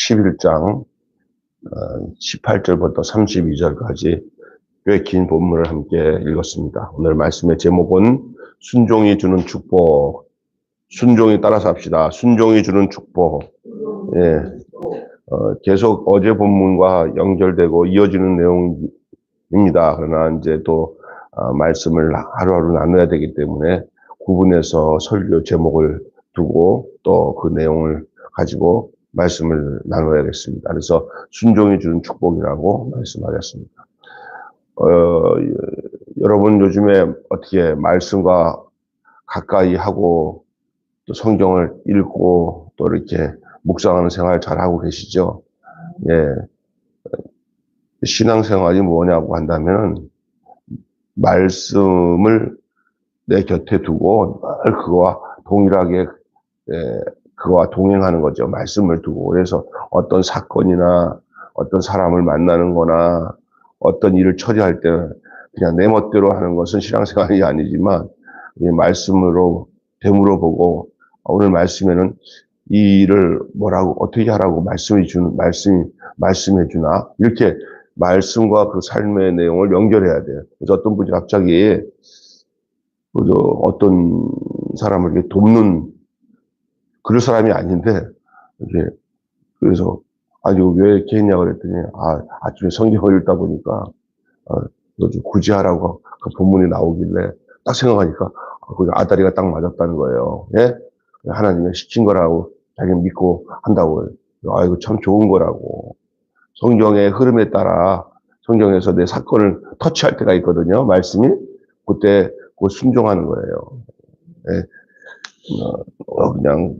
11장 18절부터 32절까지 꽤 긴 본문을 함께 읽었습니다. 오늘 말씀의 제목은 순종이 주는 축복. 순종이 따라서 합시다. 순종이 주는 축복. 예. 계속 어제 본문과 연결되고 이어지는 내용입니다. 그러나 이제 또 말씀을 하루하루 나눠야 되기 때문에 구분해서 설교 제목을 두고 또 그 내용을 가지고 말씀을 나눠야겠습니다. 그래서 순종이 주는 축복이라고 말씀하겠습니다. 여러분 요즘에 어떻게 말씀과 가까이 하고 또 성경을 읽고 또 이렇게 묵상하는 생활 잘 하고 계시죠? 예. 신앙생활이 뭐냐고 한다면 말씀을 내 곁에 두고 늘 그거와 동일하게 그거와 동행하는 거죠. 말씀을 두고. 그래서 어떤 사건이나 어떤 사람을 만나는 거나 어떤 일을 처리할 때 그냥 내 멋대로 하는 것은 신앙생활이 아니지만 이 말씀으로 되물어 보고 오늘 말씀에는 이 일을 뭐라고 어떻게 하라고 말씀해 주나 이렇게 말씀과 그 삶의 내용을 연결해야 돼요. 그래서 어떤 분이 갑자기 어떤 사람을 이렇게 돕는 그럴 사람이 아닌데 이렇게 그래서 아니 왜 이렇게 했냐고 그랬더니 아침에 성경을 읽다 보니까 너 좀 굳이 하라고 그 본문이 나오길래 딱 생각하니까 그 아다리가 딱 맞았다는 거예요. 예? 하나님이 시킨 거라고 자기 믿고 한다고. 이거 참 좋은 거라고. 성경의 흐름에 따라 성경에서 내 사건을 터치할 때가 있거든요. 말씀이 그때 그 순종하는 거예요. 예? 그냥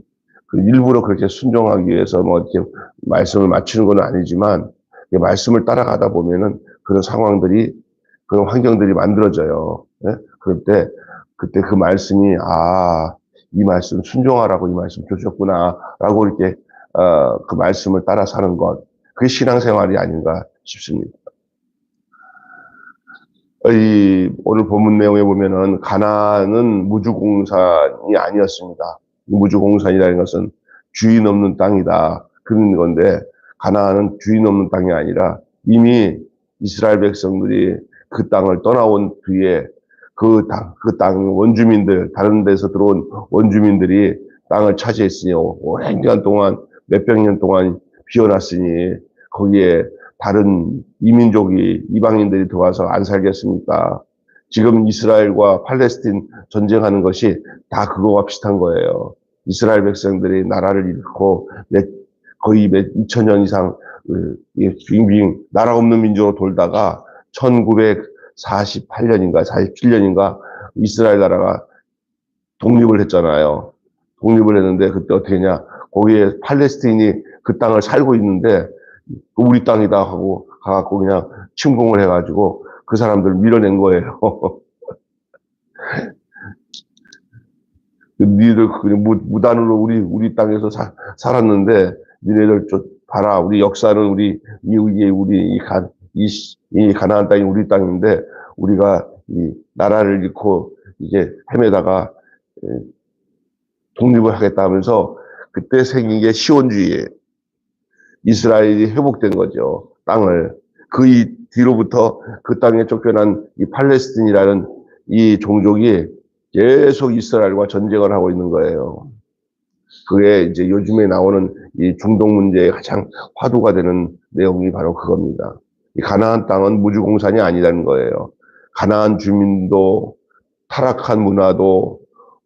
일부러 그렇게 순종하기 위해서 뭐 이렇게 말씀을 맞추는 건 아니지만 말씀을 따라가다 보면은 그런 상황들이 그런 환경들이 만들어져요. 네? 그럴 때 그때 그 말씀이 이 말씀 순종하라고 이 말씀 주셨구나라고 이렇게 그 말씀을 따라 사는 것 그게 신앙생활이 아닌가 싶습니다. 오늘 본문 내용에 보면은 가나안은 무주공산이 아니었습니다. 무주공산이라는 것은 주인 없는 땅이다 그런 건데 가나안은 주인 없는 땅이 아니라 이미 이스라엘 백성들이 그 땅을 떠나온 뒤에 그 땅 원주민들 다른 데서 들어온 원주민들이 땅을 차지했으니 오랜 기간 동안 몇백 년 동안 비워놨으니 거기에 다른 이민족이 이방인들이 들어와서 안 살겠습니까? 지금 이스라엘과 팔레스틴 전쟁하는 것이 다 그거와 비슷한 거예요. 이스라엘 백성들이 나라를 잃고 거의 2000년 이상 빙빙 나라 없는 민족으로 돌다가 1948년인가 47년인가 이스라엘 나라가 독립을 했잖아요. 독립을 했는데 그때 어떻게 했냐. 거기에 팔레스틴이 그 땅을 살고 있는데 우리 땅이다 하고 가갖고 그냥 침공을 해가지고 그 사람들 밀어낸 거예요. 니들 무단으로 우리 땅에서 살았는데 니네들 봐라. 우리 역사는 우리 이 가나안 땅이 우리 땅인데 우리가 이 나라를 잃고 이제 헤매다가 독립을 하겠다 하면서 그때 생긴 게 시온주의예요. 이스라엘이 회복된 거죠. 땅을. 그 뒤로부터 그 땅에 쫓겨난 이 팔레스틴이라는 이 종족이 계속 이스라엘과 전쟁을 하고 있는 거예요. 그게 이제 요즘에 나오는 이 중동 문제의 가장 화두가 되는 내용이 바로 그겁니다. 이 가나안 땅은 무주공산이 아니라는 거예요. 가나안 주민도 타락한 문화도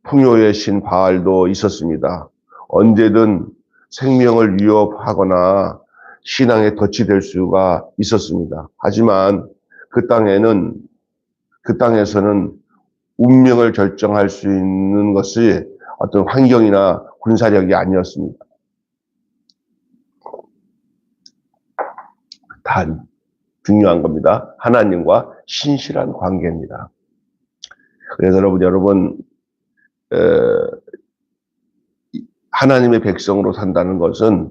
풍요의 신 바알도 있었습니다. 언제든 생명을 위협하거나 신앙에 덫이 될 수가 있었습니다. 하지만 그 땅에서는 운명을 결정할 수 있는 것이 어떤 환경이나 군사력이 아니었습니다. 단 중요한 겁니다. 하나님과 신실한 관계입니다. 그래서 여러분 하나님의 백성으로 산다는 것은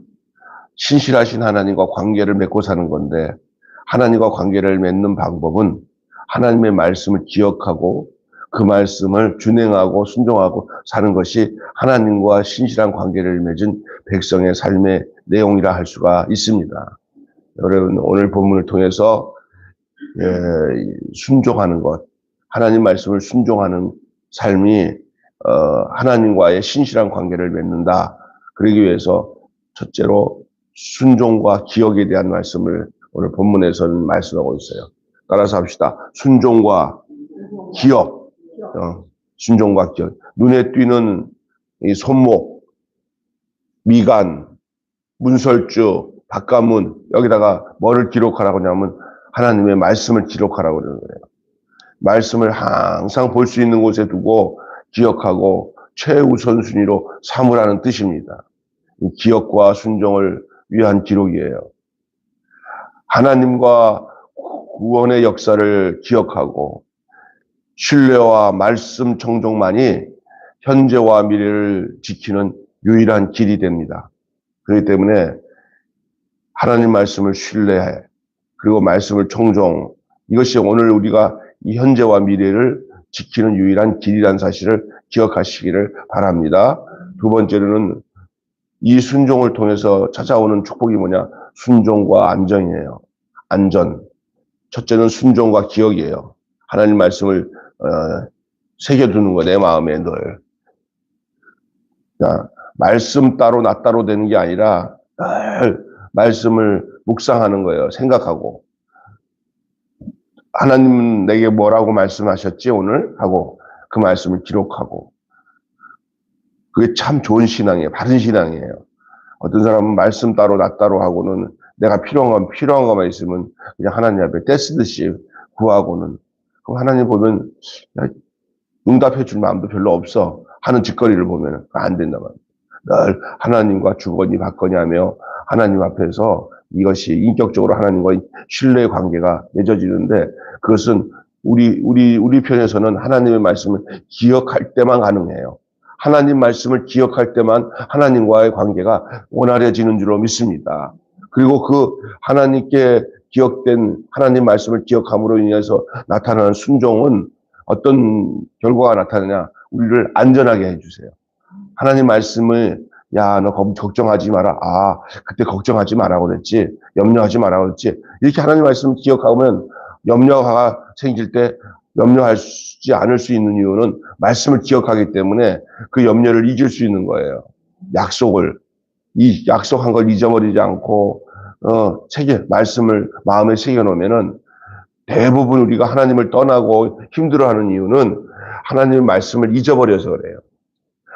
신실하신 하나님과 관계를 맺고 사는 건데 하나님과 관계를 맺는 방법은 하나님의 말씀을 기억하고 그 말씀을 준행하고 순종하고 사는 것이 하나님과 신실한 관계를 맺은 백성의 삶의 내용이라 할 수가 있습니다. 여러분, 오늘 본문을 통해서 순종하는 것, 하나님 말씀을 순종하는 삶이 하나님과의 신실한 관계를 맺는다. 그러기 위해서 첫째로 순종과 기억에 대한 말씀을 오늘 본문에서는 말씀하고 있어요. 따라서 합시다. 순종과 기억. 순종과 기억. 눈에 띄는 이 손목, 미간, 문설주, 바깥문, 여기다가 뭐를 기록하라고 하냐면 하나님의 말씀을 기록하라고 그러는 거예요. 말씀을 항상 볼 수 있는 곳에 두고 기억하고 최우선순위로 삼으라는 뜻입니다. 기억과 순종을 위한 기록이에요. 하나님과 구원의 역사를 기억하고 신뢰와 말씀 청종만이 현재와 미래를 지키는 유일한 길이 됩니다. 그렇기 때문에 하나님 말씀을 신뢰해, 그리고 말씀을 청종, 이것이 오늘 우리가 이 현재와 미래를 지키는 유일한 길이라는 사실을 기억하시기를 바랍니다. 두 번째로는 이 순종을 통해서 찾아오는 축복이 뭐냐? 순종과 안전이에요. 안전. 첫째는 순종과 기억이에요. 하나님 말씀을 새겨두는 거, 내 마음에 늘. 말씀 따로 나 따로 되는 게 아니라 늘 말씀을 묵상하는 거예요. 생각하고. 하나님은 내게 뭐라고 말씀하셨지 오늘? 하고 그 말씀을 기록하고. 그게 참 좋은 신앙이에요. 바른 신앙이에요. 어떤 사람은 말씀 따로 나 따로 하고는 내가 필요한 것만 있으면 그냥 하나님 앞에 떼쓰듯이 구하고는, 그럼 하나님 보면 응답해 줄 마음도 별로 없어 하는 짓거리를 보면 안 된단 말이에요. 늘 하나님과 주거니 받거니 하며 하나님 앞에서 이것이 인격적으로 하나님과 신뢰의 관계가 맺어지는데, 그것은 우리 편에서는 하나님의 말씀을 기억할 때만 가능해요. 하나님 말씀을 기억할 때만 하나님과의 관계가 원활해지는 줄로 믿습니다. 그리고 그 하나님께 기억된 하나님 말씀을 기억함으로 인해서 나타나는 순종은 어떤 결과가 나타나냐? 우리를 안전하게 해주세요. 하나님 말씀을 너 걱정하지 마라. 그때 걱정하지 말라고 그랬지. 염려하지 말라고 그랬지. 이렇게 하나님 말씀을 기억하면 염려가 생길 때 염려하지 않을 수 있는 이유는 말씀을 기억하기 때문에 그 염려를 이길 수 있는 거예요. 이 약속한 걸 잊어버리지 않고 말씀을 마음에 새겨놓으면은 대부분 우리가 하나님을 떠나고 힘들어하는 이유는 하나님의 말씀을 잊어버려서 그래요.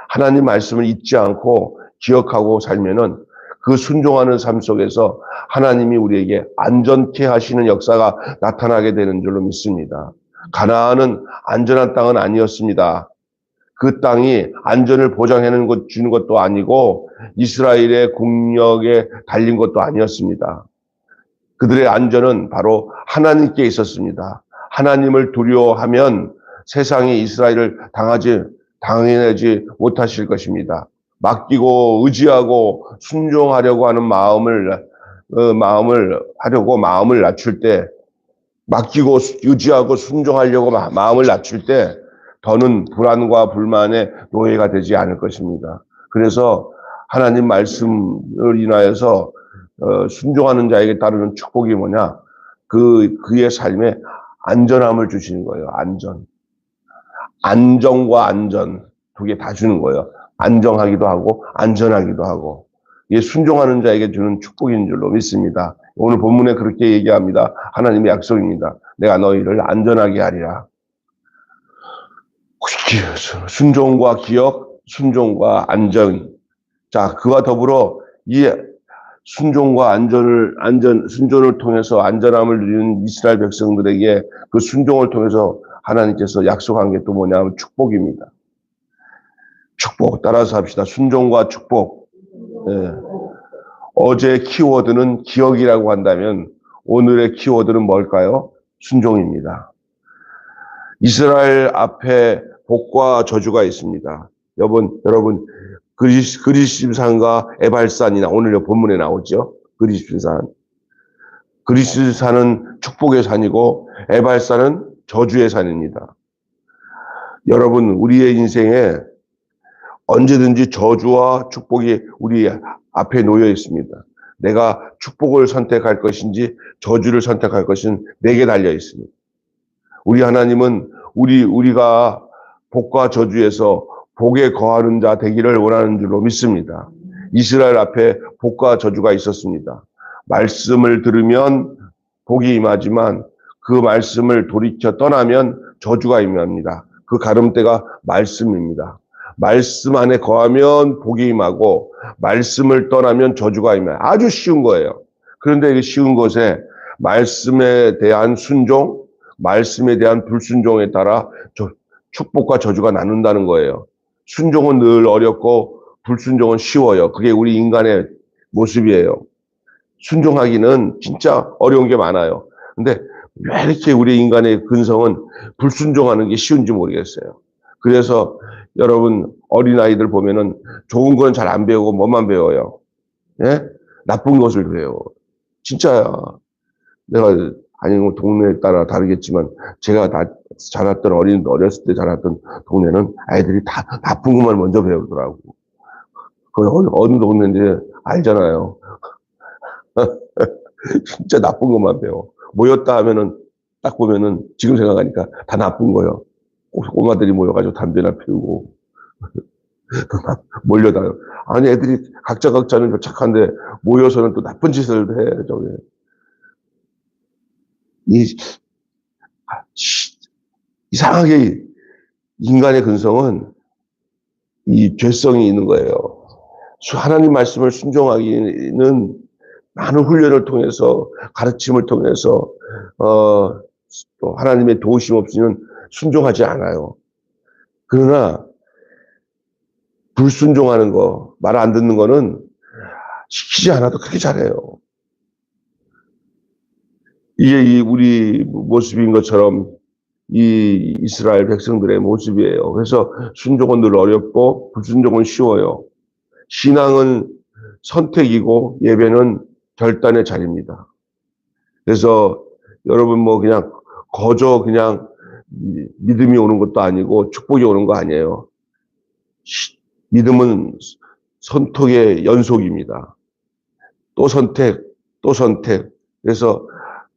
하나님 말씀을 잊지 않고 기억하고 살면은 그 순종하는 삶 속에서 하나님이 우리에게 안전케 하시는 역사가 나타나게 되는 줄로 믿습니다. 가나안은 안전한 땅은 아니었습니다. 그 땅이 안전을 보장해 주는 것도 아니고 이스라엘의 국력에 달린 것도 아니었습니다. 그들의 안전은 바로 하나님께 있었습니다. 하나님을 두려워하면 세상이 이스라엘을 당해내지 못하실 것입니다. 맡기고 의지하고 순종하려고 하는 마음을 낮출 때, 맡기고 의지하고 순종하려고 마음을 낮출 때 더는 불안과 불만의 노예가 되지 않을 것입니다. 그래서 하나님 말씀을 인하여서 순종하는 자에게 따르는 축복이 뭐냐? 그의 삶에 안전함을 주시는 거예요. 안정과 안전 두 개 다 주는 거예요. 안정하기도 하고 안전하기도 하고. 이게 순종하는 자에게 주는 축복인 줄로 믿습니다. 오늘 본문에 그렇게 얘기합니다. 하나님의 약속입니다. 내가 너희를 안전하게 하리라. 순종과 기억, 순종과 안전. 자, 그와 더불어 이 순종과 순종을 통해서 안전함을 누리는 이스라엘 백성들에게 그 순종을 통해서 하나님께서 약속한 게 또 뭐냐면 축복입니다. 축복. 따라서 합시다. 순종과 축복. 어제의 키워드는 기억이라고 한다면 오늘의 키워드는 뭘까요? 순종입니다. 이스라엘 앞에 복과 저주가 있습니다. 여러분 그리심산과 에발산이나 오늘 본문에 나오죠. 그리심산. 그리심산은 축복의 산이고 에발산은 저주의 산입니다. 여러분, 우리의 인생에 언제든지 저주와 축복이 우리 앞에 놓여 있습니다. 내가 축복을 선택할 것인지 저주를 선택할 것은 내게 달려 있습니다. 우리 하나님은 우리가 복과 저주에서 복에 거하는 자 되기를 원하는 줄로 믿습니다. 이스라엘 앞에 복과 저주가 있었습니다. 말씀을 들으면 복이 임하지만 그 말씀을 돌이켜 떠나면 저주가 임합니다. 그 가름대가 말씀입니다. 말씀 안에 거하면 복이 임하고 말씀을 떠나면 저주가 임해요. 아주 쉬운 거예요. 그런데 이 쉬운 것에 말씀에 대한 순종, 말씀에 대한 불순종에 따라 축복과 저주가 나눈다는 거예요. 순종은 늘 어렵고 불순종은 쉬워요. 그게 우리 인간의 모습이에요. 순종하기는 진짜 어려운 게 많아요. 근데 왜 이렇게 우리 인간의 근성은 불순종하는 게 쉬운지 모르겠어요. 그래서 여러분 어린아이들 보면은 좋은 건 잘 안 배우고 뭐만 배워요. 예? 나쁜 것을 배워. 진짜야. 내가 아니면 동네에 따라 다르겠지만 제가 자랐던 어렸을 때 자랐던 동네는 아이들이 다 나쁜 것만 먼저 배우더라고. 그 어느 동네인지 알잖아요. 진짜 나쁜 것만 배워. 모였다 하면은 딱 보면은 지금 생각하니까 다 나쁜 거예요. 꼬마들이 모여가지고 담배나 피우고 몰려다요. 아니 애들이 각자는 착한데 모여서는 또 나쁜 짓을 해. 저게 이상하게 인간의 근성은 이 죄성이 있는 거예요. 하나님 말씀을 순종하기는 많은 훈련을 통해서 가르침을 통해서 또 하나님의 도우심 없이는 순종하지 않아요. 그러나 불순종하는 거, 말 안 듣는 거는 시키지 않아도 그렇게 잘해요. 이게 우리 모습인 것처럼 이 이스라엘 백성들의 모습이에요. 그래서 순종은 늘 어렵고 불순종은 쉬워요. 신앙은 선택이고 예배는 결단의 자리입니다. 그래서 여러분 뭐 그냥 거저 그냥 믿음이 오는 것도 아니고 축복이 오는 거 아니에요. 믿음은 선택의 연속입니다. 또 선택, 또 선택. 그래서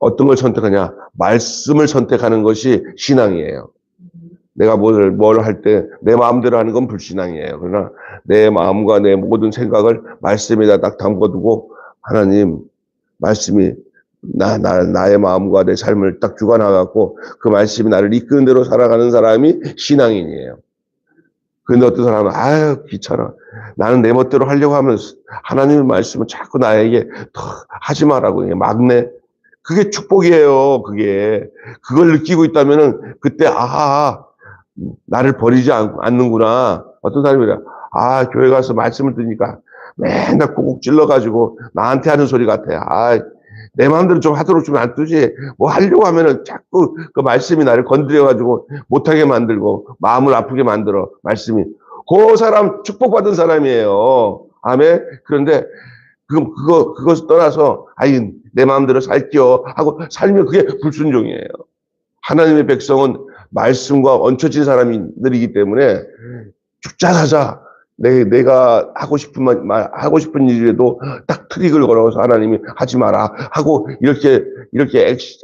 어떤 걸 선택하냐? 말씀을 선택하는 것이 신앙이에요. 내가 뭘 할 때 내 마음대로 하는 건 불신앙이에요. 그러나 내 마음과 내 모든 생각을 말씀에다 딱 담궈두고 하나님 말씀이 나의 마음과 내 삶을 딱 주관하고 그 말씀이 나를 이끄는 대로 살아가는 사람이 신앙인이에요. 그런데 어떤 사람은 아유 귀찮아. 나는 내 멋대로 하려고 하면 하나님의 말씀은 자꾸 나에게 더 하지 말라고 막내. 그게 축복이에요. 그걸 느끼고 있다면은 그때 아하 나를 버리지 않는구나. 어떤 사람이 그래. 아 교회 가서 말씀을 듣니까 맨날 꾹꾹 찔러가지고 나한테 하는 소리 같아. 아 내 마음대로 좀 하도록 좀 놔두지. 뭐 하려고 하면은 자꾸 그 말씀이 나를 건드려가지고 못하게 만들고 마음을 아프게 만들어. 말씀이. 그 사람 축복받은 사람이에요. 아멘. 그런데 그것 떠나서 아이 내 마음대로 살게요 하고 살면 그게 불순종이에요. 하나님의 백성은 말씀과 얹혀진 사람들이기 때문에 죽자 사자 내가 하고 싶은 일이라도 딱 트릭을 걸어서 하나님이 하지 마라 하고 이렇게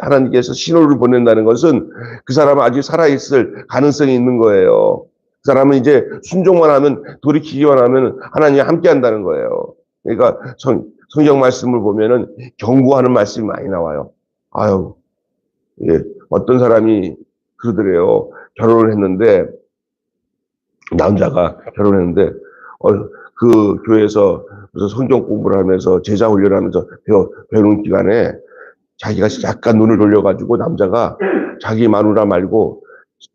하나님께서 신호를 보낸다는 것은 그 사람은 아직 살아있을 가능성이 있는 거예요. 그 사람은 이제 순종만 하면 돌이키기만 하면 하나님이 함께 한다는 거예요. 그러니까 성경 말씀을 보면은 경고하는 말씀이 많이 나와요. 아유, 예, 어떤 사람이 그러더래요. 결혼을 했는데 남자가 결혼했는데 그 교회에서 그래서 성경 공부를 하면서 제자 훈련하면서 배우는 기간에 자기가 약간 눈을 돌려가지고 남자가 자기 마누라 말고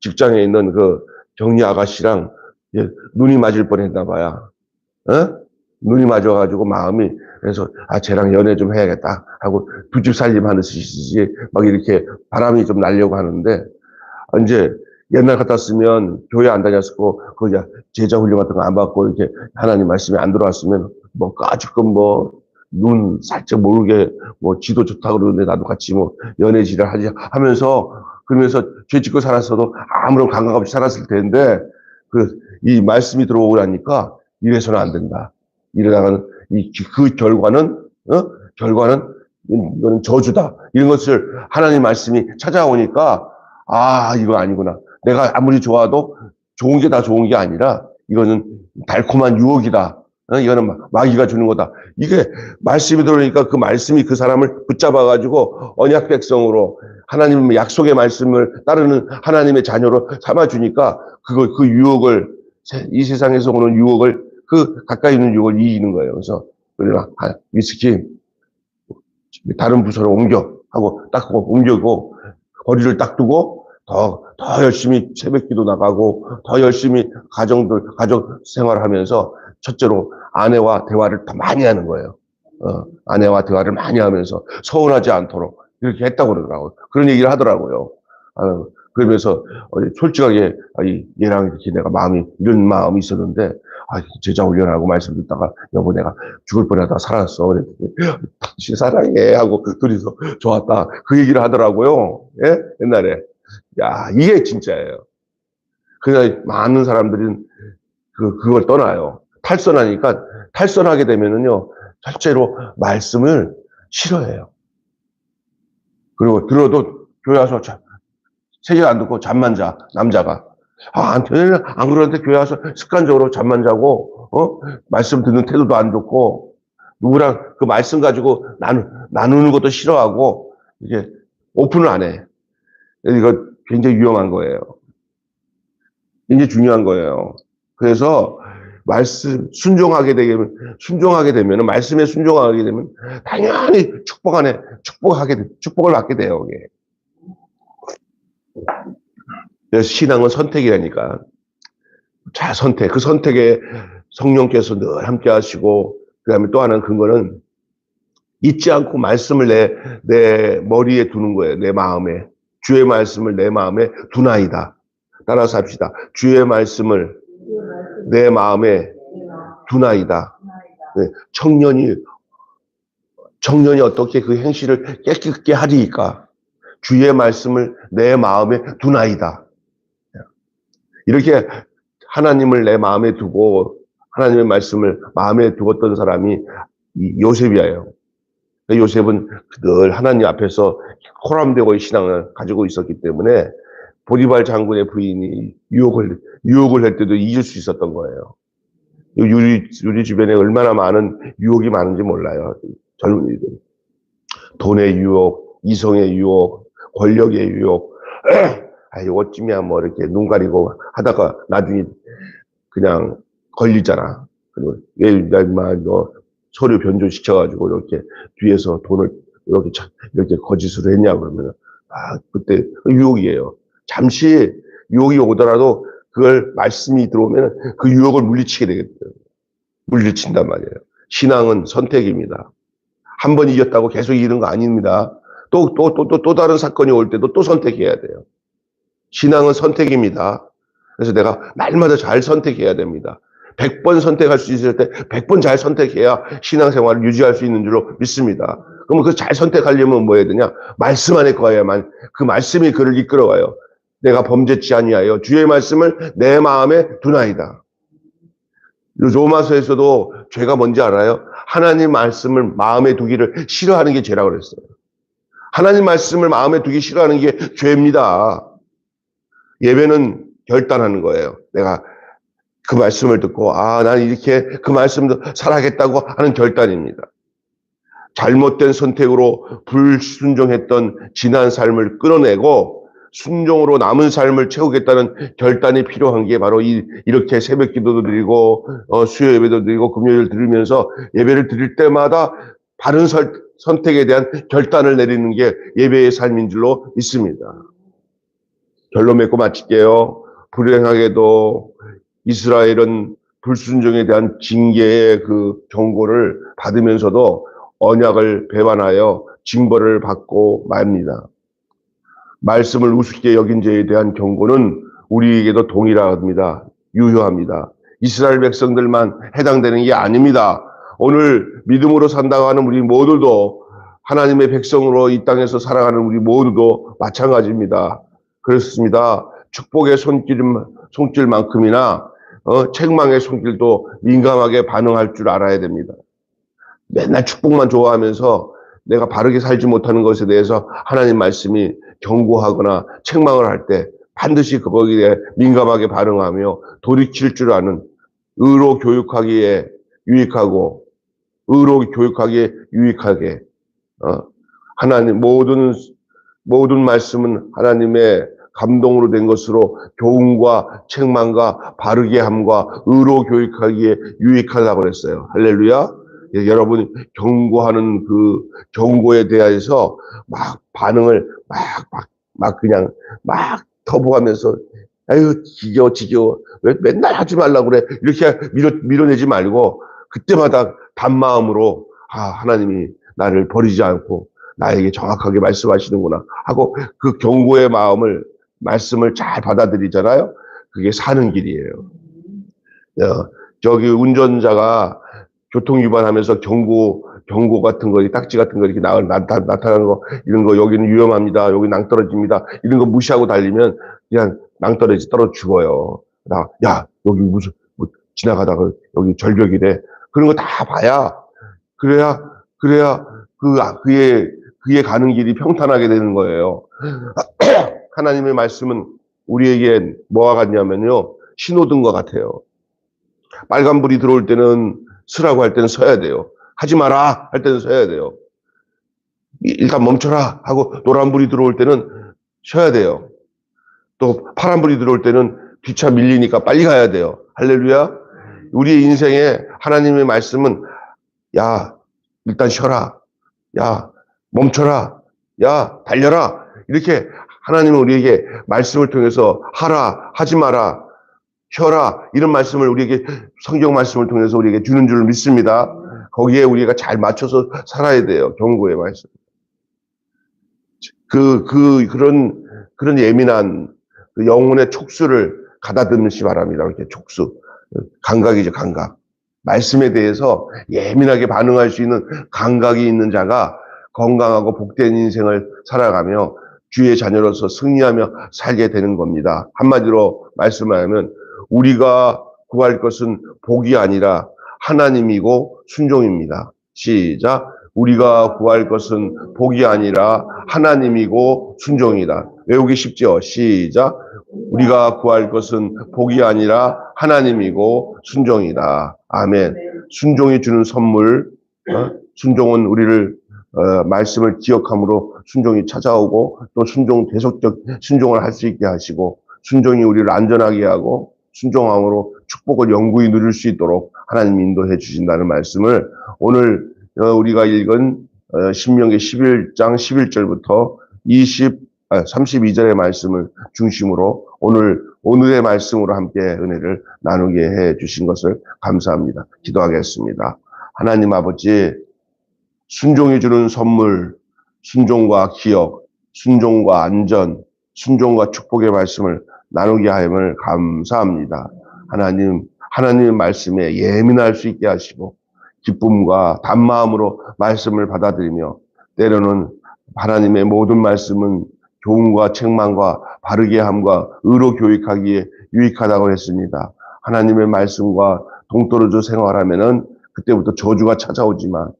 직장에 있는 그 경리 아가씨랑 눈이 맞을 뻔했나 봐요. 눈이 맞아가지고 마음이 그래서 쟤랑 연애 좀 해야겠다 하고 두 집 살림하듯이 막 이렇게 바람이 좀 날려고 하는데 이제 옛날 같았으면 교회 안 다녔고 그 제자 훈련 같은 거 안 받고 이렇게 하나님 말씀이 안 들어왔으면 뭐 까짓건 뭐 눈 살짝 모르게 뭐 지도 좋다 그러는데 나도 같이 뭐 연애지를 하지 하면서 그러면서 죄 짓고 살았어도 아무런 감각 없이 살았을 텐데, 이 말씀이 들어오고 나니까 이래서는 안 된다. 이러다가는, 그 결과는, 결과는, 이거는 저주다. 이런 것을 하나님 말씀이 찾아오니까, 아, 이거 아니구나. 내가 아무리 좋아도 좋은 게 다 좋은 게 아니라, 이거는 달콤한 유혹이다. 이거는 마귀가 주는 거다. 이게 말씀이 들어오니까 그 말씀이 그 사람을 붙잡아가지고 언약 백성으로 하나님의 약속의 말씀을 따르는 하나님의 자녀로 삼아주니까 그 유혹을, 이 세상에서 오는 유혹을, 가까이 있는 유혹을 이기는 거예요. 그래서, 위스키, 다른 부서로 하고 딱 옮기고, 거리를 딱 두고, 더 열심히 새벽기도 나가고, 더 열심히 가족 생활을 하면서, 첫째로 아내와 대화를 더 많이 하는 거예요. 아내와 대화를 많이 하면서 서운하지 않도록 이렇게 했다고 그러더라고요. 그런 얘기를 하더라고요. 그러면서 솔직하게 얘랑 이렇게 내가 이런 마음이 있었는데, 제자 훈련하고 말씀 듣다가 여보 내가 죽을 뻔하다 살았어. 그랬더니 당신 사랑해 하고 둘이서 좋았다. 그 얘기를 하더라고요. 예? 옛날에. 야, 이게 진짜예요. 그냥 많은 사람들은 그걸 떠나요. 탈선하게 되면은요, 실제로 말씀을 싫어해요. 그리고 들어도 교회 와서 세계 안 듣고 잠만 자, 남자가. 안 그러는데 교회 와서 습관적으로 잠만 자고, 말씀 듣는 태도도 안 좋고, 누구랑 그 말씀 가지고 나누는 것도 싫어하고, 이게 오픈을 안 해. 이거 굉장히 위험한 거예요. 굉장히 중요한 거예요. 그래서 순종하게 되면, 말씀에 순종하게 되면, 당연히 축복을 받게 돼요, 이게. 그래서 신앙은 선택이라니까. 그 선택에 성령께서 늘 함께 하시고, 그 다음에 또 하나는 근거는 잊지 않고 말씀을 내 머리에 두는 거예요, 내 마음에. 주의 말씀을 내 마음에 두나이다. 따라서 합시다. 주의 말씀을 내 마음에 두나이다. 네, 청년이 어떻게 그 행실을 깨끗게 하리까? 주의 말씀을 내 마음에 두나이다. 이렇게 하나님을 내 마음에 두고 하나님의 말씀을 마음에 두었던 사람이 요셉이에요. 요셉은 늘 하나님 앞에서 호람되고의 신앙을 가지고 있었기 때문에 보디발 장군의 부인이 유혹을 할 때도 잊을 수 있었던 거예요. 우리 주변에 얼마나 많은 유혹이 많은지 몰라요. 젊은이들. 돈의 유혹, 이성의 유혹, 권력의 유혹. 이것쯤이야 뭐 이렇게 눈 가리고 하다가 나중에 그냥 걸리잖아. 그리고 왜 너 서류 변조시켜가지고 이렇게 뒤에서 돈을 이렇게 거짓으로 했냐 그러면 그때 유혹이에요. 잠시 유혹이 오더라도 그걸 말씀이 들어오면 그 유혹을 물리치게 되겠대요. 물리친단 말이에요. 신앙은 선택입니다. 한 번 이겼다고 계속 이기는 거 아닙니다. 또 다른 사건이 올 때도 또 선택해야 돼요. 신앙은 선택입니다. 그래서 내가 날마다 잘 선택해야 됩니다. 100번 선택할 수 있을 때 100번 잘 선택해야 신앙생활을 유지할 수 있는 줄로 믿습니다. 그러면 그 잘 선택하려면 뭐 해야 되냐? 말씀 안에 거야만 그 말씀이 그를 이끌어가요. 내가 범죄치 아니하여 주의 말씀을 내 마음에 두나이다. 로마서에서도 죄가 뭔지 알아요? 하나님 말씀을 마음에 두기를 싫어하는 게 죄라고 그랬어요. 하나님 말씀을 마음에 두기 싫어하는 게 죄입니다. 예배는 결단하는 거예요. 내가 그 말씀을 듣고 난 이렇게 그 말씀도 살아가겠다고 하는 결단입니다. 잘못된 선택으로 불순종했던 지난 삶을 끊어내고 순종으로 남은 삶을 채우겠다는 결단이 필요한 게 바로 이렇게 새벽 기도도 드리고 수요 예배도 드리고 금요일 들으면서 예배를 드릴 때마다 바른 선택에 대한 결단을 내리는 게 예배의 삶인 줄로 믿습니다. 결론 맺고 마칠게요. 불행하게도 이스라엘은 불순종에 대한 징계의 그 경고를 받으면서도 언약을 배반하여 징벌을 받고 맙니다. 말씀을 우습게 여긴 죄에 대한 경고는 우리에게도 동일합니다. 유효합니다. 이스라엘 백성들만 해당되는 게 아닙니다. 오늘 믿음으로 산다고 하는 우리 모두도 하나님의 백성으로 이 땅에서 살아가는 우리 모두도 마찬가지입니다. 그렇습니다. 축복의 손길만큼이나 책망의 손길도 민감하게 반응할 줄 알아야 됩니다. 맨날 축복만 좋아하면서 내가 바르게 살지 못하는 것에 대해서 하나님 말씀이 경고하거나 책망을 할 때 반드시 거기에 민감하게 반응하며 돌이킬 줄 아는 의로 교육하기에 유익하고 의로 교육하기에 유익하게 하나님 모든 말씀은 하나님의 감동으로 된 것으로 교훈과 책망과 바르게 함과 의로 교육하기에 유익하다고 그랬어요. 할렐루야. 여러분 경고하는 그 경고에 대해서 막 반응을 그냥 터부하면서 아유 지겨워 왜 맨날 하지 말라고 그래 이렇게 밀어내지 말고 그때마다 단마음으로 하나님이 나를 버리지 않고 나에게 정확하게 말씀하시는구나 하고 그 경고의 말씀을 잘 받아들이잖아요. 그게 사는 길이에요. 저기 운전자가 교통 위반하면서 경고 같은 거, 딱지 같은 거 이렇게 나타나는 거, 이런 거, 여기는 위험합니다. 여기 낭떠러집니다. 이런 거 무시하고 달리면 그냥 떨어 죽어요. 야, 여기 무슨, 지나가다가 여기 절벽이래. 그런 거 다 봐야, 그래야 그의 가는 길이 평탄하게 되는 거예요. 하나님의 말씀은 우리에게 뭐와 같냐면요. 신호등과 같아요. 빨간불이 들어올 때는 서라고 할 때는 서야 돼요. 하지 마라 할 때는 서야 돼요. 일단 멈춰라 하고 노란불이 들어올 때는 쉬어야 돼요. 또 파란불이 들어올 때는 뒤차 밀리니까 빨리 가야 돼요. 할렐루야. 우리의 인생에 하나님의 말씀은 야 일단 쉬어라. 야 멈춰라. 야 달려라. 이렇게 하나님은 우리에게 말씀을 통해서 하라 하지 마라 쉬어라 이런 말씀을 우리에게 성경 말씀을 통해서 우리에게 주는 줄 믿습니다. 거기에 우리가 잘 맞춰서 살아야 돼요. 경고의 말씀. 그런 예민한 그 영혼의 촉수를 가다듬으시 바랍니다. 이렇게 촉수. 감각이죠, 감각. 말씀에 대해서 예민하게 반응할 수 있는 감각이 있는 자가 건강하고 복된 인생을 살아가며 주의 자녀로서 승리하며 살게 되는 겁니다. 한마디로 말씀하면 우리가 구할 것은 복이 아니라 하나님이고 순종입니다. 시작. 우리가 구할 것은 복이 아니라 하나님이고 순종이다. 외우기 쉽죠? 시작. 우리가 구할 것은 복이 아니라 하나님이고 순종이다. 아멘. 순종이 주는 선물, 순종은 우리를 말씀을 기억함으로 순종이 찾아오고 또 계속적 순종을 할 수 있게 하시고 순종이 우리를 안전하게 하고 순종함으로 축복을 영구히 누릴 수 있도록 하나님 인도해 주신다는 말씀을 오늘 우리가 읽은 신명기 11장 11절부터 32절의 말씀을 중심으로 오늘의 말씀으로 함께 은혜를 나누게 해 주신 것을 감사합니다. 기도하겠습니다. 하나님 아버지, 순종이 주는 선물, 순종과 기억, 순종과 안전, 순종과 축복의 말씀을 나누게 하임을 감사합니다. 하나님의 말씀에 예민할 수 있게 하시고 기쁨과 단마음으로 말씀을 받아들이며 때로는 하나님의 모든 말씀은 교훈과 책망과 바르게 함과 의로 교육하기에 유익하다고 했습니다. 하나님의 말씀과 동떨어져 생활하면은 그때부터 저주가 찾아오지만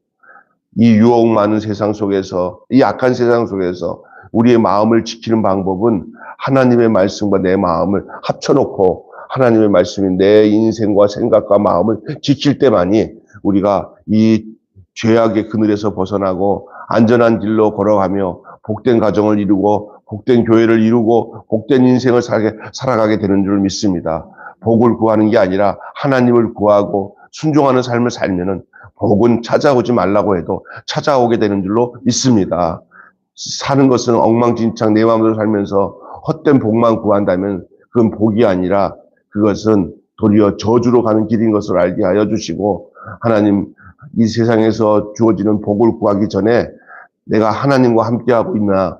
이 유혹 많은 세상 속에서 이 악한 세상 속에서 우리의 마음을 지키는 방법은 하나님의 말씀과 내 마음을 합쳐놓고 하나님의 말씀이 내 인생과 생각과 마음을 지킬 때만이 우리가 이 죄악의 그늘에서 벗어나고 안전한 길로 걸어가며 복된 가정을 이루고 복된 교회를 이루고 복된 인생을 살아가게 되는 줄 믿습니다. 복을 구하는 게 아니라 하나님을 구하고 순종하는 삶을 살면은 복은 찾아오지 말라고 해도 찾아오게 되는 줄로 믿습니다. 사는 것은 엉망진창 내 마음대로 살면서 헛된 복만 구한다면 그건 복이 아니라 그것은 도리어 저주로 가는 길인 것을 알게 하여 주시고 하나님 이 세상에서 주어지는 복을 구하기 전에 내가 하나님과 함께하고 있나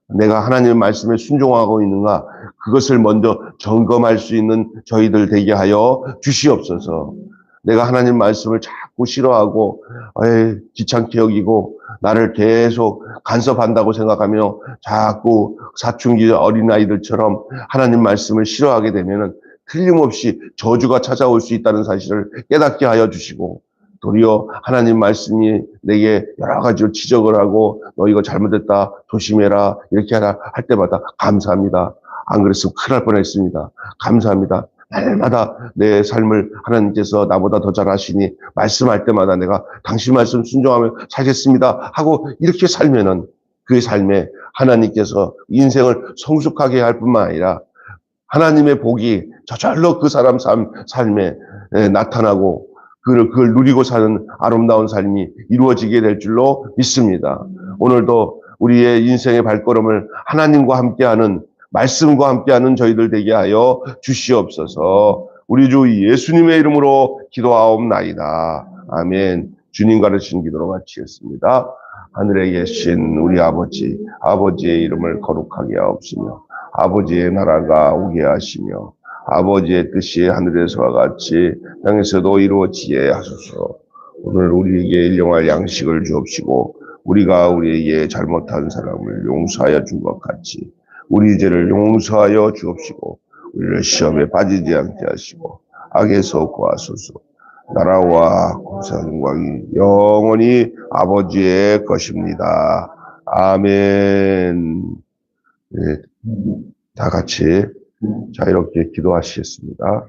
내가 하나님의 말씀에 순종하고 있는가 그것을 먼저 점검할 수 있는 저희들 되게 하여 주시옵소서. 내가 하나님 말씀을 자꾸 싫어하고 에이, 귀찮게 여기고 나를 계속 간섭한다고 생각하며 자꾸 사춘기 어린아이들처럼 하나님 말씀을 싫어하게 되면은 틀림없이 저주가 찾아올 수 있다는 사실을 깨닫게 하여 주시고, 도리어 하나님 말씀이 내게 여러 가지로 지적을 하고 너 이거 잘못했다 조심해라 이렇게 하라 할 때마다 감사합니다. 안 그랬으면 큰일 날 뻔했습니다. 감사합니다. 날마다 내 삶을 하나님께서 나보다 더 잘 아시니 말씀할 때마다 내가 당신 말씀 순종하며 살겠습니다 하고 이렇게 살면은 그 삶에 하나님께서 인생을 성숙하게 할 뿐만 아니라 하나님의 복이 저절로 그 사람 삶에 나타나고 그걸 누리고 사는 아름다운 삶이 이루어지게 될 줄로 믿습니다. 오늘도 우리의 인생의 발걸음을 하나님과 함께하는, 말씀과 함께하는 저희들 되게 하여 주시옵소서. 우리 주 예수님의 이름으로 기도하옵나이다. 아멘. 주님 가르친 기도로 마치겠습니다. 하늘에 계신 우리 아버지, 아버지의 이름을 거룩하게 하옵시며 아버지의 나라가 오게 하시며 아버지의 뜻이 하늘에서와 같이 땅에서도 이루어지게 하소서. 오늘 우리에게 일용할 양식을 주옵시고 우리가 우리에게 잘못한 사람을 용서하여 준 것 같이 우리 죄를 용서하여 주옵시고 우리를 시험에 빠지지 않게 하시고 악에서 구하소서. 나라와 권세와 영원히 아버지의 것입니다. 아멘. 네, 다 같이 자 이렇게 기도하시겠습니다.